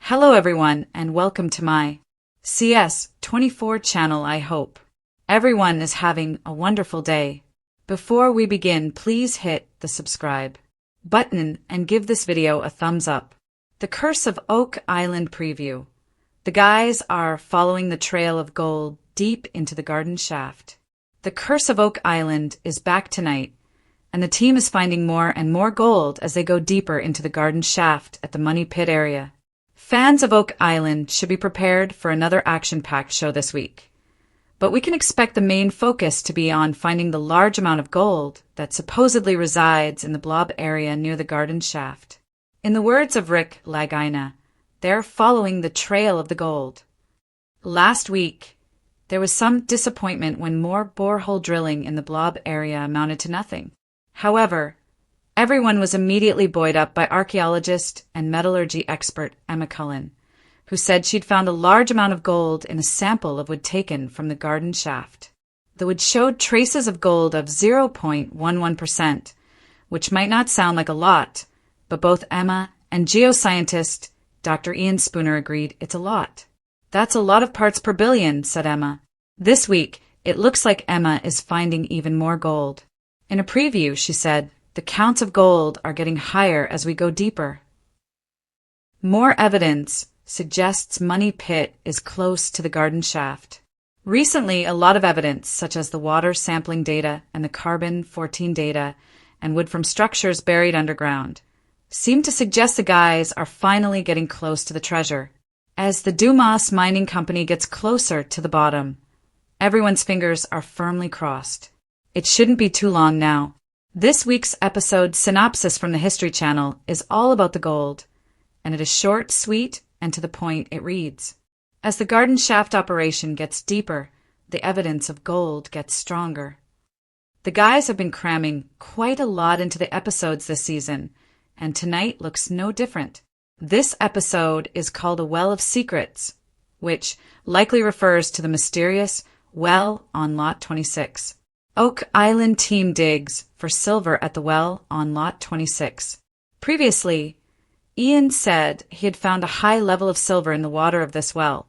Hello everyone and welcome to my CS24 channel. I hope everyone is having a wonderful day. Before we begin, please hit the subscribe button and give this video a thumbs up. The Curse of Oak Island preview. The guys are following the trail of gold deep into the garden shaft. The Curse of Oak Island is back tonight, and the team is finding more and more gold as they go deeper into the garden shaft at the Money Pit area. Fans of Oak Island should be prepared for another action-packed show this week. But we can expect the main focus to be on finding the large amount of gold that supposedly resides in the blob area near the garden shaft. In the words of Rick Lagina, they're following the trail of the gold. Last week, there was some disappointment when more borehole drilling in the blob area amounted to nothing. However, everyone was immediately buoyed up by archaeologist and metallurgy expert Emma Cullen, who said she'd found a large amount of gold in a sample of wood taken from the garden shaft. The wood showed traces of gold of 0.11%, which might not sound like a lot, but both Emma and geoscientist Dr. Ian Spooner agreed it's a lot. That's a lot of parts per billion, said Emma. This week, it looks like Emma is finding even more gold. In a preview, she said, the counts of gold are getting higher as we go deeper. More evidence suggests Money Pit is close to the garden shaft. Recently, a lot of evidence, such as the water sampling data and the carbon-14 data and wood from structures buried underground, seem to suggest the guys are finally getting close to the treasure. As the Dumas Mining Company gets closer to the bottom, everyone's fingers are firmly crossed. It shouldn't be too long now. This week's episode synopsis from the History Channel is all about the gold, and it is short, sweet, and to the point. It reads, as the garden shaft operation gets deeper, the evidence of gold gets stronger. The guys have been cramming quite a lot into the episodes this season, and tonight looks no different. This episode is called A Well of Secrets, which likely refers to the mysterious well on Lot 26. Oak Island team digs for silver at the well on Lot 26. Previously, Ian said he had found a high level of silver in the water of this well,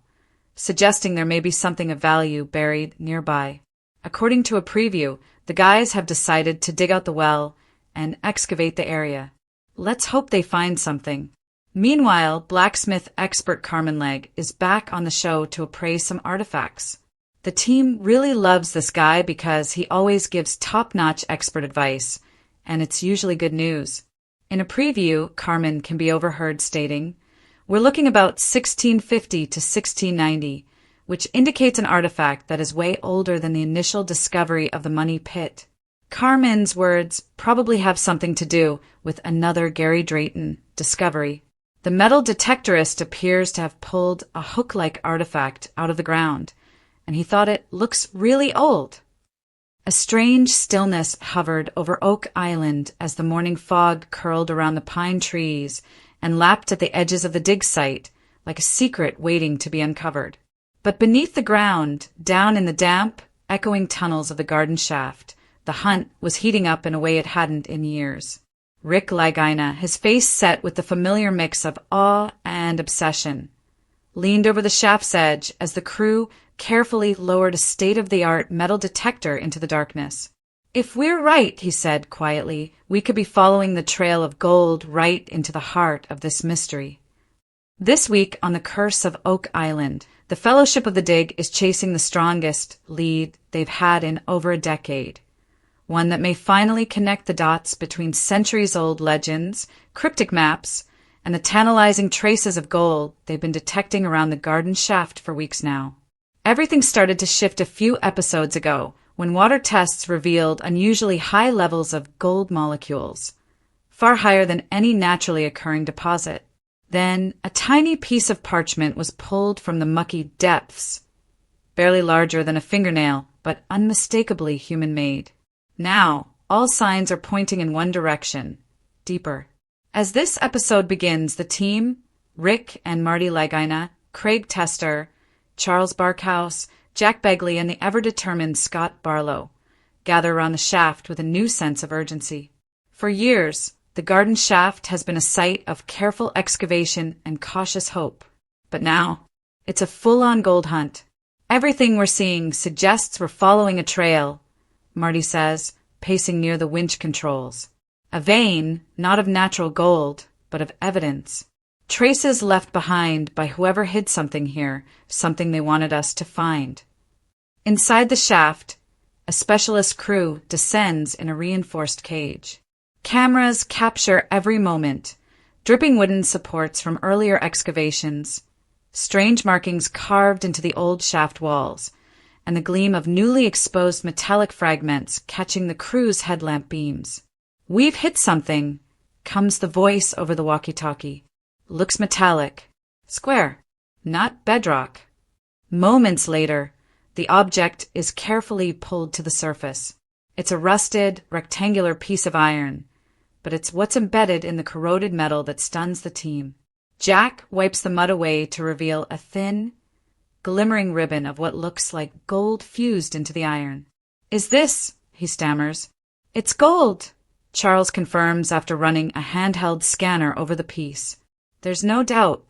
suggesting there may be something of value buried nearby. According to a preview, the guys have decided to dig out the well and excavate the area. Let's hope they find something. Meanwhile, blacksmith expert Carmen Legg is back on the show to appraise some artifacts. The team really loves this guy because he always gives top-notch expert advice, and it's usually good news. In a preview, Carmen can be overheard stating, we're looking about 1650 to 1690, which indicates an artifact that is way older than the initial discovery of the Money Pit. Carmen's words probably have something to do with another Gary Drayton discovery. The metal detectorist appears to have pulled a hook-like artifact out of the ground, and he thought it looks really old. A strange stillness hovered over Oak Island as the morning fog curled around the pine trees and lapped at the edges of the dig site like a secret waiting to be uncovered. But beneath the ground, down in the damp, echoing tunnels of the garden shaft, the hunt was heating up in a way it hadn't in years. Rick Lagina, his face set with the familiar mix of awe and obsession, leaned over the shaft's edge as the crew carefully lowered a state-of-the-art metal detector into the darkness. If we're right, he said quietly, we could be following the trail of gold right into the heart of this mystery. This week on The Curse of Oak Island, the Fellowship of the Dig is chasing the strongest lead they've had in over a decade. One that may finally connect the dots between centuries-old legends, cryptic maps, and the tantalizing traces of gold they've been detecting around the garden shaft for weeks now. Everything started to shift a few episodes ago when water tests revealed unusually high levels of gold molecules, far higher than any naturally occurring deposit. Then a tiny piece of parchment was pulled from the mucky depths, barely larger than a fingernail, but unmistakably human-made. Now, all signs are pointing in one direction, deeper. As this episode begins, the team, Rick and Marty Lagina, Craig Tester, Charles Barkhouse, Jack Begley, and the ever-determined Scott Barlow gather around the shaft with a new sense of urgency. For years, The garden shaft has been a site of careful excavation and cautious hope. But now, it's a full-on gold hunt. Everything we're seeing suggests we're following a trail, Marty says, pacing near the winch controls. A vein, not of natural gold, but of evidence. Traces left behind by whoever hid something here, something they wanted us to find. Inside the shaft, a specialist crew descends in a reinforced cage. Cameras capture every moment, dripping wooden supports from earlier excavations, strange markings carved into the old shaft walls, and the gleam of newly exposed metallic fragments catching the crew's headlamp beams. "We've hit something," comes the voice over the walkie-talkie. "Looks metallic. Square. Not bedrock." Moments later, the object is carefully pulled to the surface. It's a rusted, rectangular piece of iron, but it's what's embedded in the corroded metal that stuns the team. Jack wipes the mud away to reveal a thin, glimmering ribbon of what looks like gold fused into the iron. "Is this?" he stammers. "It's gold," Charles confirms after running a handheld scanner over the piece. "There's no doubt.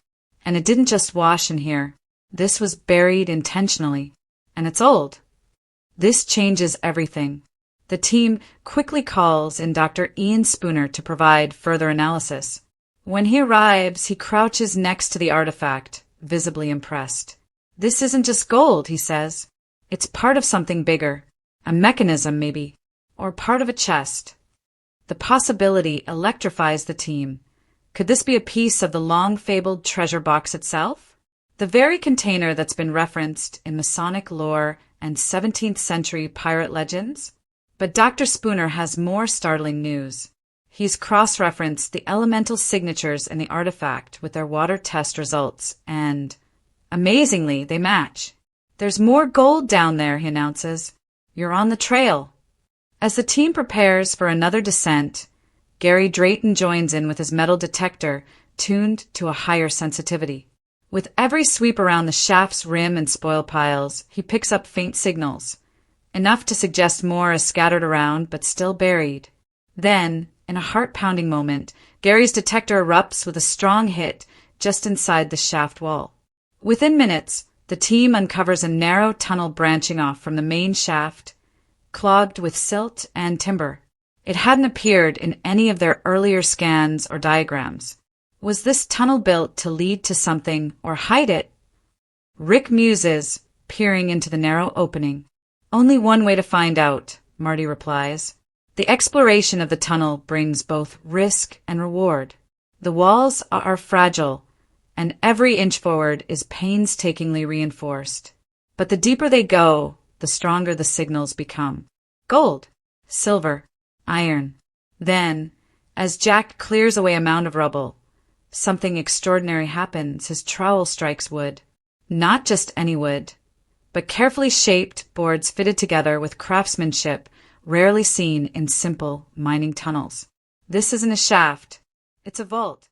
And it didn't just wash in here. This was buried intentionally. And it's old." This changes everything. The team quickly calls in Dr. Ian Spooner to provide further analysis. When he arrives, he crouches next to the artifact, visibly impressed. "This isn't just gold," he says. "It's part of something bigger. A mechanism, maybe. Or part of a chest." The possibility electrifies the team. Could this be a piece of the long-fabled treasure box itself? The very container that's been referenced in Masonic lore and 17th century pirate legends? But Dr. Spooner has more startling news. He's cross-referenced the elemental signatures in the artifact with their water test results, and, amazingly, they match. "There's more gold down there," he announces. "You're on the trail." As the team prepares for another descent, Gary Drayton joins in with his metal detector, tuned to a higher sensitivity. With every sweep around the shaft's rim and spoil piles, he picks up faint signals, enough to suggest more is scattered around but still buried. Then, in a heart-pounding moment, Gary's detector erupts with a strong hit just inside the shaft wall. Within minutes, the team uncovers a narrow tunnel branching off from the main shaft, clogged with silt and timber. It hadn't appeared in any of their earlier scans or diagrams. Was this tunnel built to lead to something or hide it? Rick muses, peering into the narrow opening. "Only one way to find out," Marty replies. "The exploration of the tunnel brings both risk and reward. The walls are fragile, and every inch forward is painstakingly reinforced. But the deeper they go, the stronger the signals become. Gold, silver, iron. Then, as Jack clears away a mound of rubble, something extraordinary happens. His trowel strikes wood. Not just any wood, but carefully shaped boards fitted together with craftsmanship rarely seen in simple mining tunnels. This isn't a shaft. It's a vault.